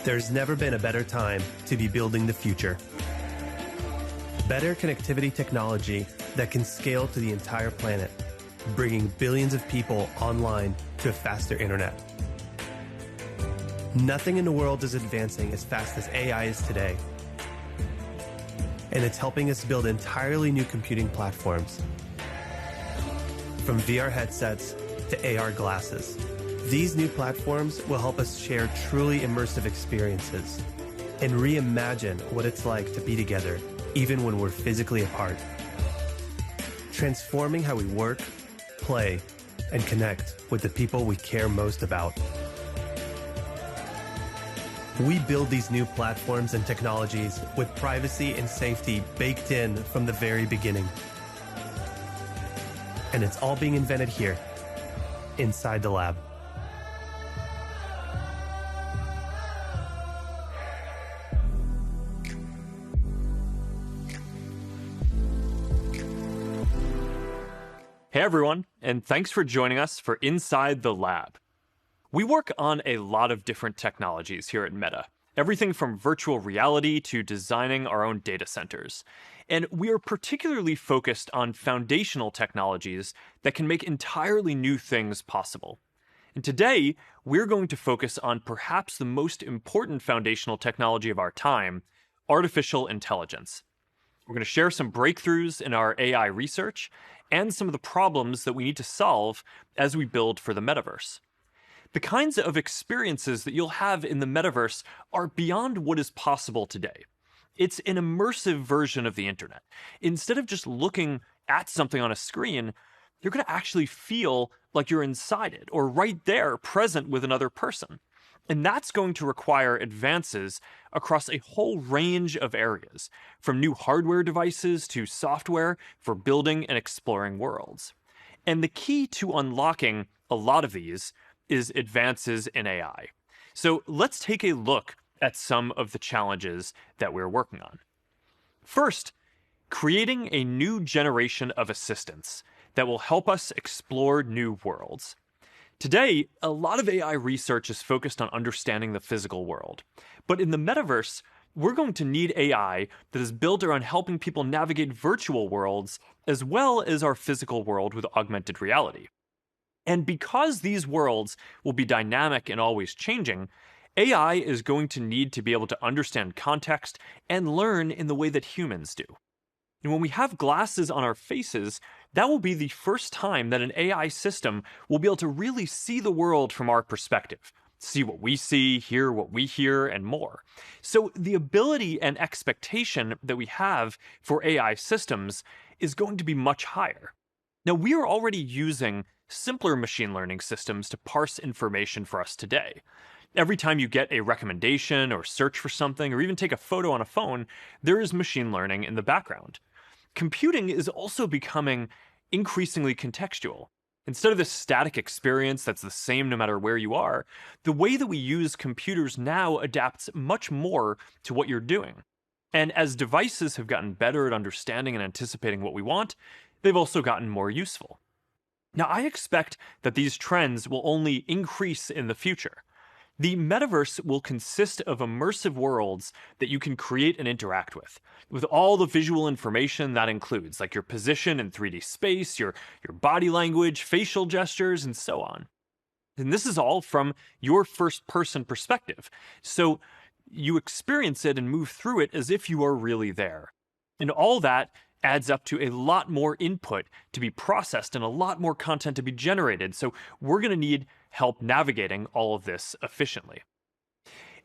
There's never been a better time to be building the future. Better connectivity technology that can scale to the entire planet, bringing billions of people online to a faster internet. Nothing in the world is advancing as fast as AI is today. And it's helping us build entirely new computing platforms. From VR headsets to AR glasses, these new platforms will help us share truly immersive experiences and reimagine what it's like to be together, even when we're physically apart. Transforming how we work, play, and connect with the people we care most about. We build these new platforms and technologies with privacy and safety baked in from the very beginning. And it's all being invented here, inside the lab. Hey everyone, and thanks for joining us for Inside the Lab. We work on a lot of different technologies here at Meta, everything from virtual reality to designing our own data centers. And we are particularly focused on foundational technologies that can make entirely new things possible. And today, we're going to focus on perhaps the most important foundational technology of our time, artificial intelligence. We're going to share some breakthroughs in our AI research and some of the problems that we need to solve as we build for the metaverse. The kinds of experiences that you'll have in the metaverse are beyond what is possible today. It's an immersive version of the internet. Instead of just looking at something on a screen, you're going to actually feel like you're inside it or right there, present with another person. And that's going to require advances across a whole range of areas, from new hardware devices to software for building and exploring worlds. And the key to unlocking a lot of these is advances in AI. So let's take a look at some of the challenges that we're working on. First, creating a new generation of assistants that will help us explore new worlds. Today, a lot of AI research is focused on understanding the physical world. But in the metaverse, we're going to need AI that is built around helping people navigate virtual worlds as well as our physical world with augmented reality. And because these worlds will be dynamic and always changing, AI is going to need to be able to understand context and learn in the way that humans do. And when we have glasses on our faces, that will be the first time that an AI system will be able to really see the world from our perspective, see what we see, hear what we hear, and more. So the ability and expectation that we have for AI systems is going to be much higher. Now, we are already using simpler machine learning systems to parse information for us today. Every time you get a recommendation or search for something or even take a photo on a phone, there is machine learning in the background. Computing is also becoming increasingly contextual. Instead of this static experience that's the same no matter where you are, the way that we use computers now adapts much more to what you're doing. And as devices have gotten better at understanding and anticipating what we want, they've also gotten more useful. Now, I expect that these trends will only increase in the future. The metaverse will consist of immersive worlds that you can create and interact with all the visual information that includes, like your position in 3D space, your body language, facial gestures, and so on. And this is all from your first-person perspective. So you experience it and move through it as if you are really there. And all that adds up to a lot more input to be processed and a lot more content to be generated. So we're going to need help navigating all of this efficiently.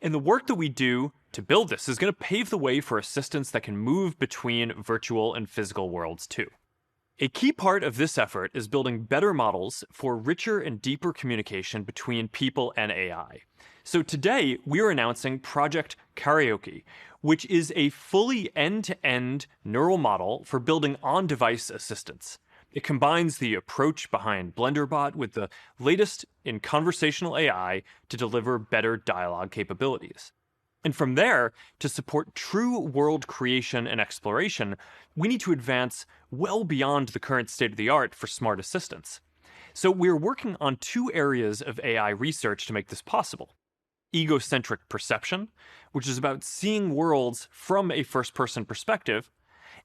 And the work that we do to build this is going to pave the way for assistants that can move between virtual and physical worlds too. A key part of this effort is building better models for richer and deeper communication between people and AI. So today, we're announcing Project Karaoke, which is a fully end-to-end neural model for building on-device assistants. It combines the approach behind Builderbot with the latest in conversational AI to deliver better dialogue capabilities. And from there, to support true world creation and exploration, we need to advance well beyond the current state-of-the-art for smart assistants. So we're working on two areas of AI research to make this possible. egocentric perception, which is about seeing worlds from a first-person perspective,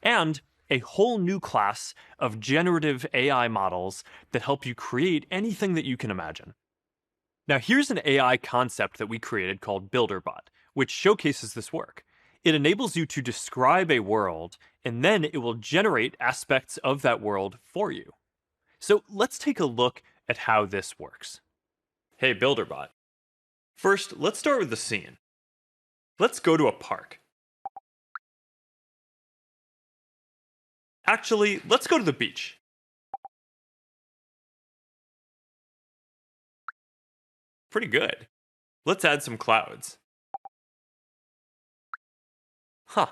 and a whole new class of generative AI models that help you create anything that you can imagine. Now, here's an AI concept that we created called Builderbot, which showcases this work. It enables you to describe a world, and then it will generate aspects of that world for you. So let's take a look at how this works. Hey, Builderbot. First, let's start with the scene. Let's go to a park. Actually, let's go to the beach. Pretty good. Let's add some clouds. Huh,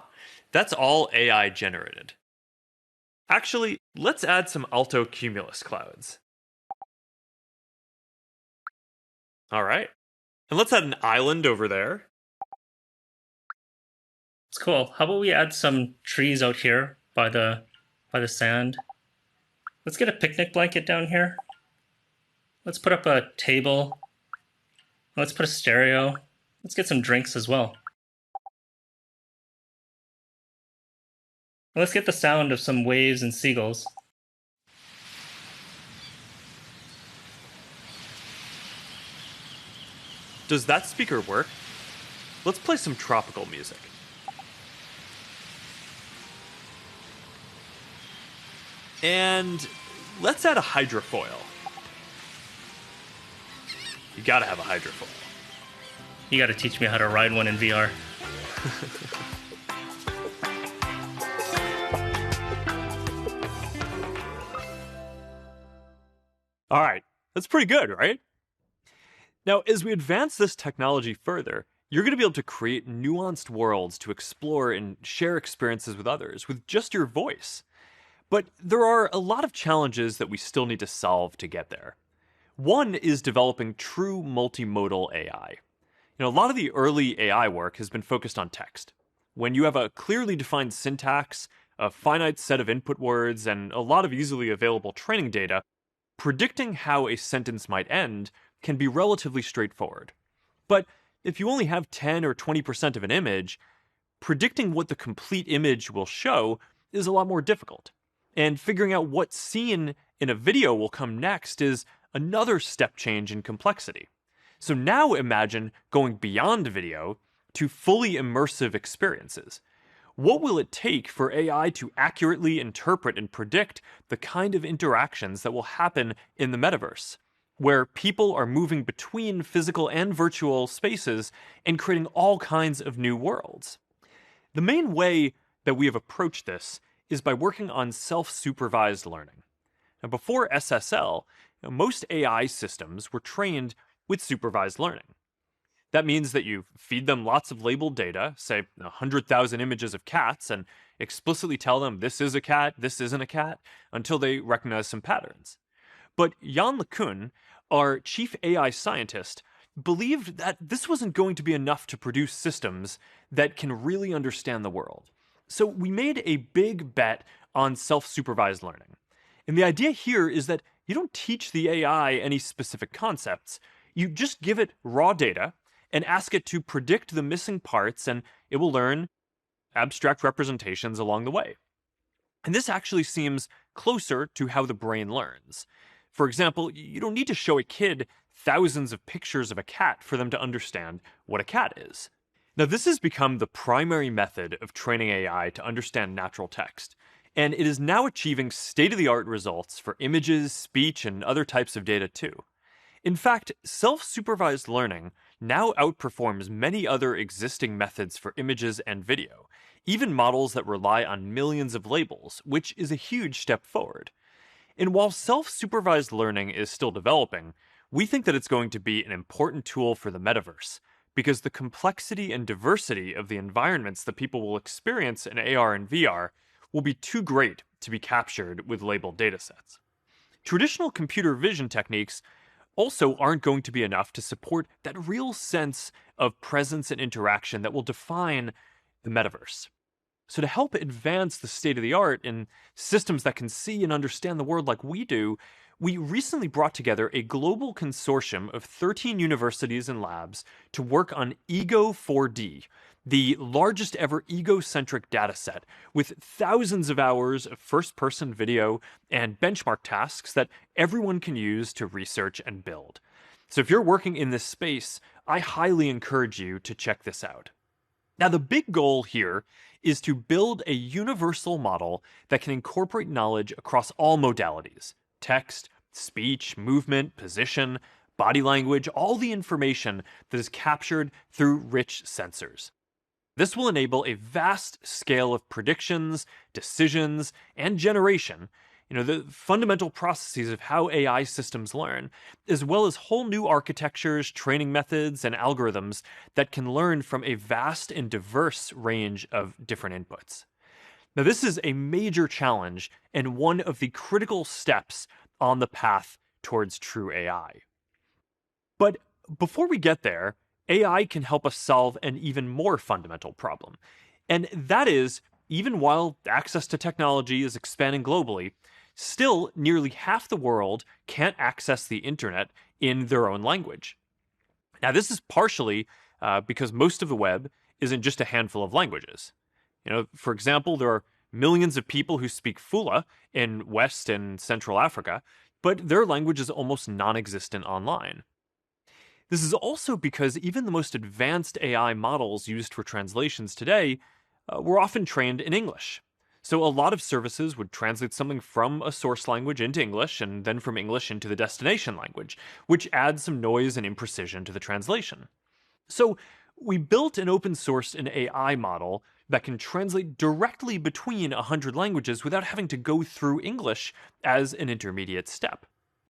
that's all AI generated. Actually, let's add some alto cumulus clouds. All right. And let's add an island over there. It's cool. How about we add some trees out here by the sand? Let's get a picnic blanket down here. Let's put up a table. Let's put a stereo. Let's get some drinks as well. Let's get the sound of some waves and seagulls. Does that speaker work? Let's play some tropical music. And let's add a hydrofoil. You gotta have a hydrofoil. You gotta teach me how to ride one in VR. All right, that's pretty good, right? Now, as we advance this technology further, you're going to be able to create nuanced worlds to explore and share experiences with others with just your voice. But there are a lot of challenges that we still need to solve to get there. One is developing true multimodal AI. A lot of the early AI work has been focused on text. When you have a clearly defined syntax, a finite set of input words, and a lot of easily available training data, predicting how a sentence might end can be relatively straightforward. But if you only have 10 or 20% of an image, predicting what the complete image will show is a lot more difficult. And figuring out what scene in a video will come next is another step change in complexity. So now imagine going beyond video to fully immersive experiences. What will it take for AI to accurately interpret and predict the kind of interactions that will happen in the metaverse, where people are moving between physical and virtual spaces and creating all kinds of new worlds? The main way that we have approached this is by working on self-supervised learning. Now, before SSL, most AI systems were trained with supervised learning. That means that you feed them lots of labeled data, say 100,000 images of cats, and explicitly tell them this is a cat, this isn't a cat, until they recognize some patterns. But Jan LeCun, our chief AI scientist, believed that this wasn't going to be enough to produce systems that can really understand the world. So we made a big bet on self-supervised learning. And the idea here is that you don't teach the AI any specific concepts. You just give it raw data and ask it to predict the missing parts, and it will learn abstract representations along the way. And this actually seems closer to how the brain learns. For example, you don't need to show a kid thousands of pictures of a cat for them to understand what a cat is. Now, this has become the primary method of training AI to understand natural text, and it is now achieving state-of-the-art results for images, speech, and other types of data too. In fact, self-supervised learning now outperforms many other existing methods for images and video, even models that rely on millions of labels, which is a huge step forward. And while self-supervised learning is still developing, we think that it's going to be an important tool for the metaverse, because the complexity and diversity of the environments that people will experience in AR and VR will be too great to be captured with labeled datasets. Traditional computer vision techniques also aren't going to be enough to support that real sense of presence and interaction that will define the metaverse. So to help advance the state of the art in systems that can see and understand the world like we do, we recently brought together a global consortium of 13 universities and labs to work on Ego 4D, the largest ever ego-centric dataset, with thousands of hours of first-person video and benchmark tasks that everyone can use to research and build. So if you're working in this space, I highly encourage you to check this out. Now, the big goal here is to build a universal model that can incorporate knowledge across all modalities: text, speech, movement, position, body language, all the information that is captured through rich sensors. This will enable a vast scale of predictions, decisions, and generation, the fundamental processes of how AI systems learn, as well as whole new architectures, training methods, and algorithms that can learn from a vast and diverse range of different inputs. Now, this is a major challenge and one of the critical steps on the path towards true AI. But before we get there, AI can help us solve an even more fundamental problem. And that is, even while access to technology is expanding globally, still nearly half the world can't access the internet in their own language. Now, this is partially because most of the web isn't just a handful of languages. For example, there are millions of people who speak Fula in West and Central Africa, but their language is almost non-existent online. This is also because even the most advanced AI models used for translations today were often trained in English. So a lot of services would translate something from a source language into English and then from English into the destination language, which adds some noise and imprecision to the translation. So we built and open sourced an AI model that can translate directly between 100 languages without having to go through English as an intermediate step.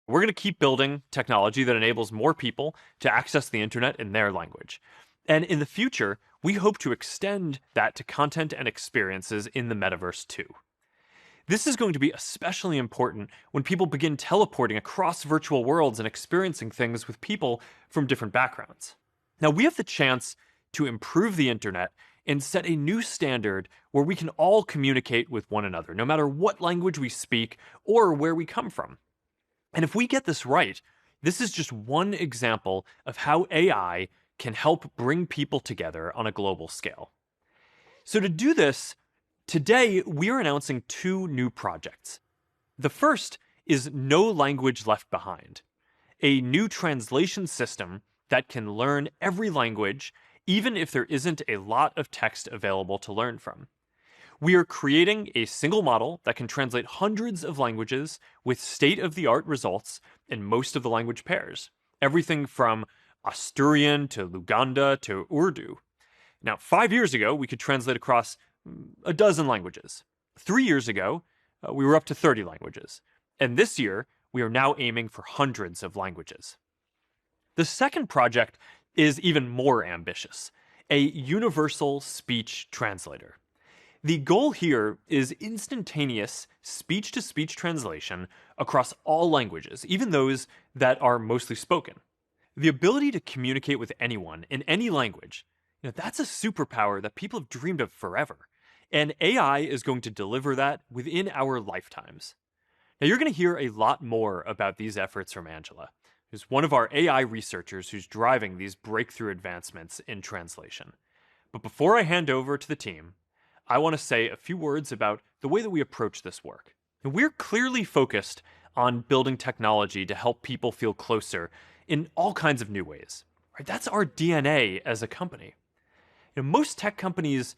We're going to keep building technology that enables more people to access the internet in their language. And in the future, we hope to extend that to content and experiences in the metaverse too. This is going to be especially important when people begin teleporting across virtual worlds and experiencing things with people from different backgrounds. Now, we have the chance to improve the internet and set a new standard where we can all communicate with one another, no matter what language we speak or where we come from. And if we get this right, this is just one example of how AI can help bring people together on a global scale. So to do this, today we are announcing two new projects. The first is No Language Left Behind, a new translation system that can learn every language, even if there isn't a lot of text available to learn from. We are creating a single model that can translate hundreds of languages with state-of-the-art results in most of the language pairs, everything from Asturian to Luganda to Urdu. Now, 5 years ago, we could translate across a dozen languages. 3 years ago, we were up to 30 languages. And this year, we are now aiming for hundreds of languages. The second project is even more ambitious, a universal speech translator. The goal here is instantaneous speech-to-speech translation across all languages, even those that are mostly spoken. The ability to communicate with anyone in any language, that's a superpower that people have dreamed of forever. And AI is going to deliver that within our lifetimes. Now, you're going to hear a lot more about these efforts from Angela, who's one of our AI researchers who's driving these breakthrough advancements in translation. But before I hand over to the team, I want to say a few words about the way that we approach this work. And we're clearly focused on building technology to help people feel closer in all kinds of new ways. Right? That's our DNA as a company. Most tech companies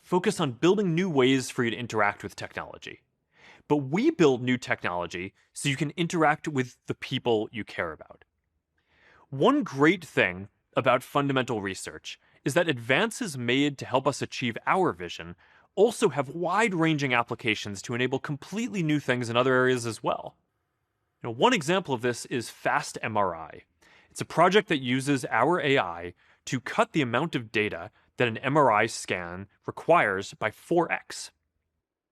focus on building new ways for you to interact with technology. But we build new technology so you can interact with the people you care about. One great thing about fundamental research is that advances made to help us achieve our vision also have wide-ranging applications to enable completely new things in other areas as well. One example of this is Fast MRI. It's a project that uses our AI to cut the amount of data that an MRI scan requires by 4x.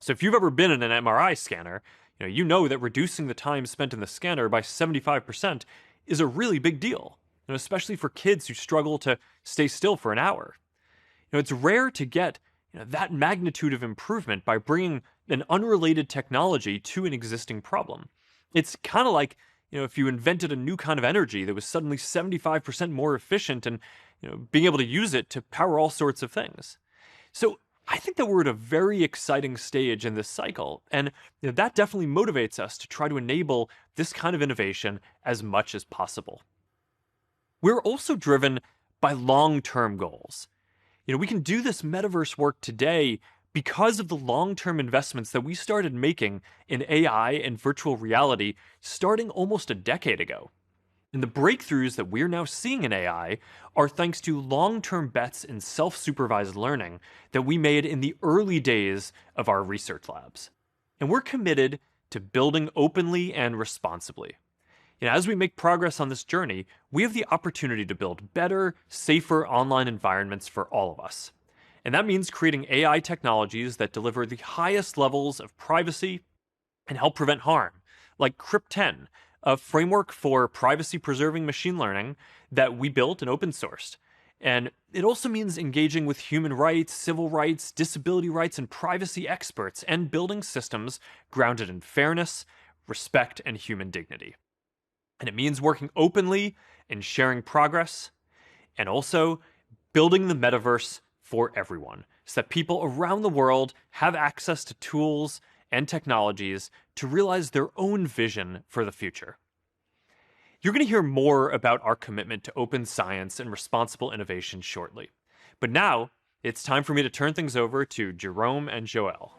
So if you've ever been in an MRI scanner, you know that reducing the time spent in the scanner by 75% is a really big deal, especially for kids who struggle to stay still for an hour. It's rare to get that magnitude of improvement by bringing an unrelated technology to an existing problem. It's kind of like, if you invented a new kind of energy that was suddenly 75% more efficient and, being able to use it to power all sorts of things. So I think that we're at a very exciting stage in this cycle, and that definitely motivates us to try to enable this kind of innovation as much as possible. We're also driven by long-term goals. We can do this metaverse work today because of the long-term investments that we started making in AI and virtual reality starting almost a decade ago. And the breakthroughs that we're now seeing in AI are thanks to long-term bets in self-supervised learning that we made in the early days of our research labs. And we're committed to building openly and responsibly. As we make progress on this journey, we have the opportunity to build better, safer online environments for all of us. And that means creating AI technologies that deliver the highest levels of privacy and help prevent harm, like Crypt10, a framework for privacy-preserving machine learning that we built and open sourced. And it also means engaging with human rights, civil rights, disability rights, and privacy experts, and building systems grounded in fairness, respect, and human dignity. And it means working openly and sharing progress, and also building the metaverse for everyone, so that people around the world have access to tools and technologies to realize their own vision for the future. You're going to hear more about our commitment to open science and responsible innovation shortly. But now, it's time for me to turn things over to Jerome and Joelle.